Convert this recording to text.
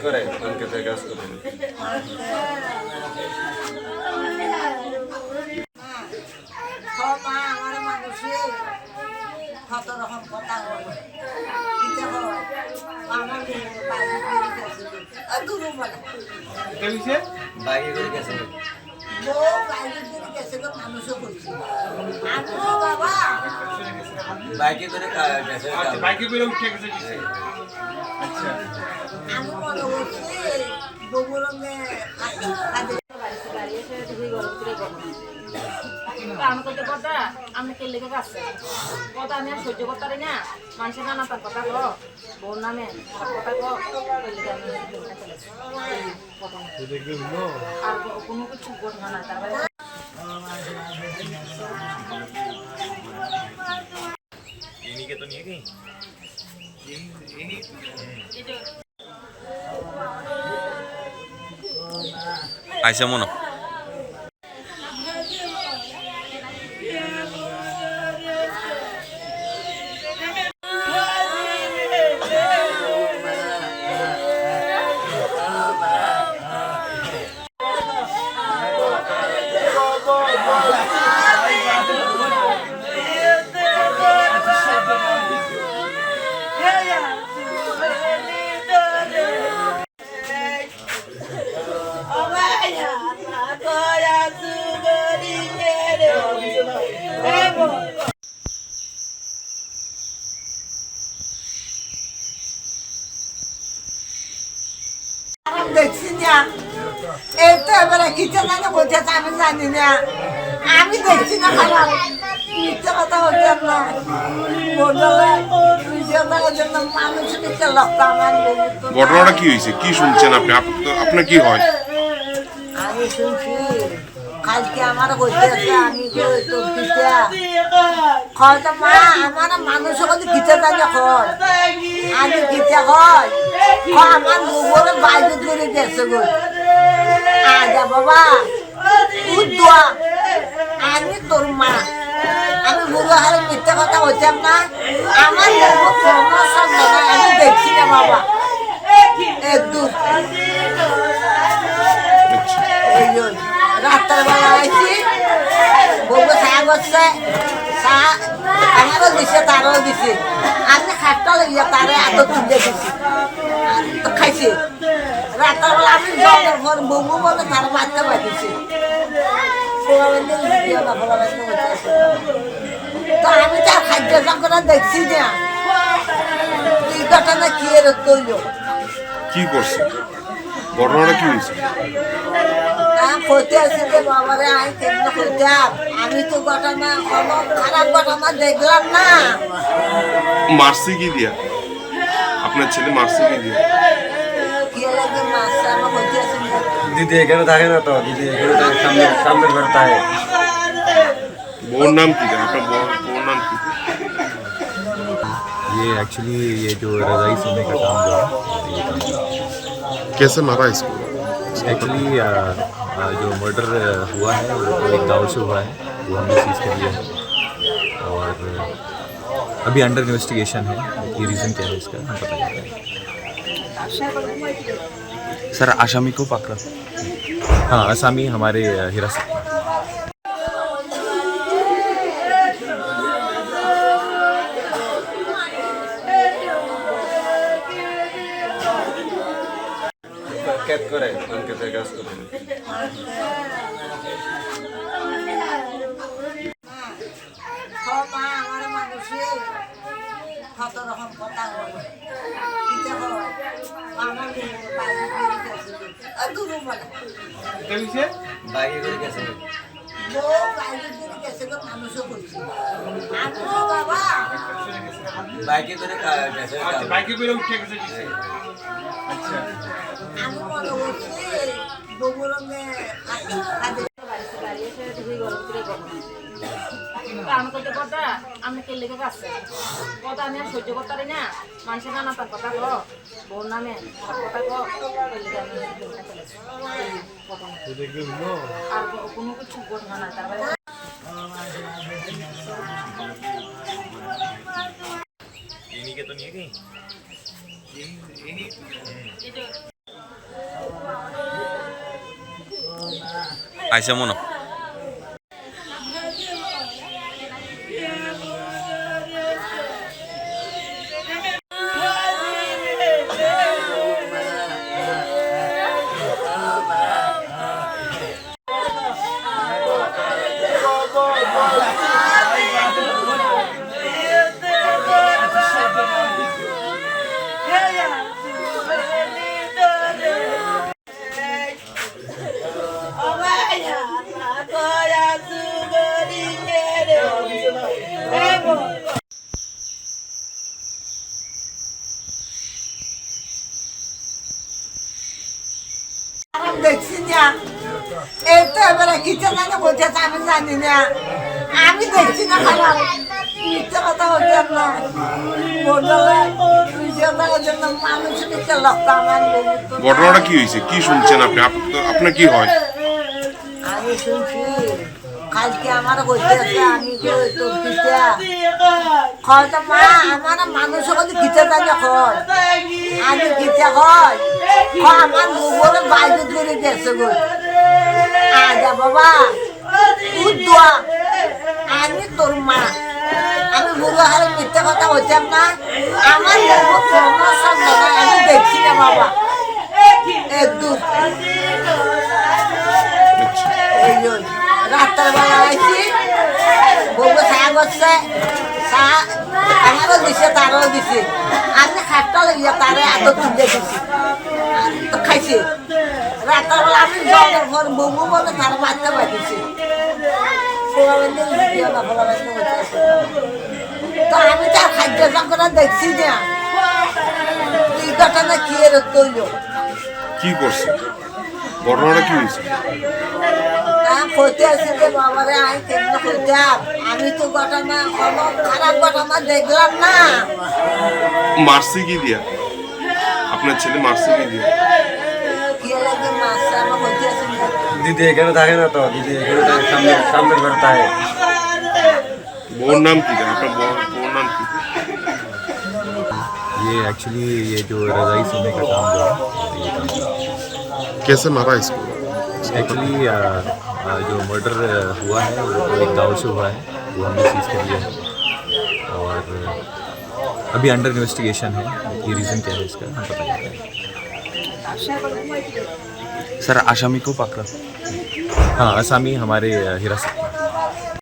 করে ব্যাংকেতে কাজ করে আমার মানুষের কত রকম কথা বলে আমার দুরু বলে বাইকে করে গেছে মানুষও করছি বাবা বাইকে করে গেছে বাইকে করে উঠে গেছে আচ্ছা আমি মনে করছি বগুড়ে আমি করতে কথা আমি কে লেগে গেছে কথা আমি আর সহ্য করতে পারি না মানুষের নানা তার কথা কো বোন নামে কথা কো আর কোনো কিছু ঘটনা না তারপরে इन्हीं के तो नहीं है कहीं আইসা মনো দেখছি না এই তো এবারে কিছু জানে বলছে আমি জানি না আমি দেখছি না খারাপ মিথ্যে কথা বলছেন না মানুষ মিথ্যে লক্ষ্য আমার ঘটনাটা কি হয়েছে কি শুনছেন আপনি আপনার কি হয় আমি শুনছি কালকে আমার হইতেছে আমি তো পিঠা হয়তো মা আমার মানুষ যদি পিঠে জানি হয় আমি পিঠে হয় আমার গোবরে বাইরে ধরে গেছে গো আজা বাবা উদ্দোয়া আমি তোর মা আমি বুড়ো হারে মিথ্যে কথা হইতাম না আমার সমস্যা নেই আমি দেখছি না বাবা একদম রাত্রের বেলা আইছি বউকে চা করছে চা আমারও দিছে তারও দিছে আমি খাটটা লাগিয়ে তারে আদর তুলে দিছি তো খাইছে রাত্রের বেলা আমি জলের পর বউ বলে তার বাচ্চা বাঁধিছে তো আমি তার খাদ্য সংকট দেখছি না এই ঘটনা কি এর তৈল কি করছে ঘটনাটা কি হয়েছে করতে আসি যে বাবারে আমি কেমন করতাম আমি তো ঘটনা কোনো খারাপ ঘটনা দেখলাম না মারছে কি দিয়া আপনার ছেলে মারছে কি দিয়া কি লাগে মাছটা আমার করতে আসি দিদি এখানে থাকে না তো দিদি এখানে থাকে সামনের ঘরে থাকে বোর নাম কি আপনার বোর নাম কি ये एक्चुअली ये जो रज़ाई सोने का काम जो है ये काम कैसे मारा इसको एक्चुअली जो मर्डर हुआ है वो तो एक गाँव से हुआ है वो हमने सीज कर लिया है और अभी अंडर इन्वेस्टिगेशन है ये रीज़न क्या है इसका हम पता कर रहे हैं স্যার আসামি को पकड़ा हाँ आसामी हमारे हिरासत में ক্যাট করে ব্যাংকেতে কাজ করে আমার মানুষের কত রকম কথা বলে আমার দুরু বলে বাইকে করে গেছে বউ বাইরে ধরে গেছে মানুষও করছি আমি বাবা বাইকে করে গেছে বাইকে করে উঠে গেছে আচ্ছা আমি মনে করছি বগুড়ে আমি করতে কথা আমি কে লেগে গেছে কথা আমি আর সহ্য করতে পারি না মানুষের নানা তার কথা কো বোন নামে কথা কো আর কোনো কিছু ঘটনা না তারপরে इन्हीं के तो नहीं है कहीं আইসা মনে হয়। দেখছি না এই তো এবারে কিছু জানে বলছে আমি জানি না আমি দেখছি না খারাপ মিথ্যে কথা বলছেন না বদলে মিথ্যে জন্য মানুষের দিকে লক্ষ্য আমার ঘটনাটা কি হয়েছে, কি শুনছেন আপনি? আপনার কি হয়? আমি শুনছি কালকে আমার হইতেছে আমি তো পিতা হয়তো মা আমার মানুষের কথা কিতে জানি হয় আমি কিতে হয় আমার মুখে বাইরে ধরে গেছে গো আজা বাবা উদ্দোয়া আমি তোর মা আমি বুড়ো হারে মিথ্যে কথা হইতাম না আমার কোনো সন্দেহ নাই আমি দেখছি না বাবা একদম রাত্রের বেলা আইছি বলবো চা করছে চা আমারও দিছে তারও দিছে আমি খাটটা লাগিয়ে তারে এত তুলে দিছি তো খাইছে রাত্রের বেলা আমি জলের ঘর বমু বলে তার বাচ্চা বাঁধিছি তো আমি তার খাদ্য সংকটটা দেখছি না এই ঘটনা কি এর তৈল কি করছে? ঘটনাটা কি হয়েছে? করতে আসি যে বাবারে আমি কেমন করতাম আমি তো ঘটনা কোনো খারাপ ঘটনা দেখলাম না মারছে কি দিয়া? আপনার ছেলে মারছে কি দিয়া? কি লাগে মাছ আমার করতে আসি দিদি এখানে থাকে না তো, দিদি এখানে থাকে, সামনের ঘরে থাকে। বউর নাম কি? আপনার বউর নাম কি? ये एक्चुअली ये जो रज़ाई सीने का काम जो है ये काम कैसे मारा इसको? एक्चुअली जो मर्डर हुआ है वो तो एक गाँव से हुआ है, वो हमने सीज कर लिया है और अभी अंडर इन्वेस्टिगेशन है कि रीज़न क्या है इसका हम पता नहीं है। স্যার আসামি কো পাকড়া। हाँ आसामी हमारे हिरासत में।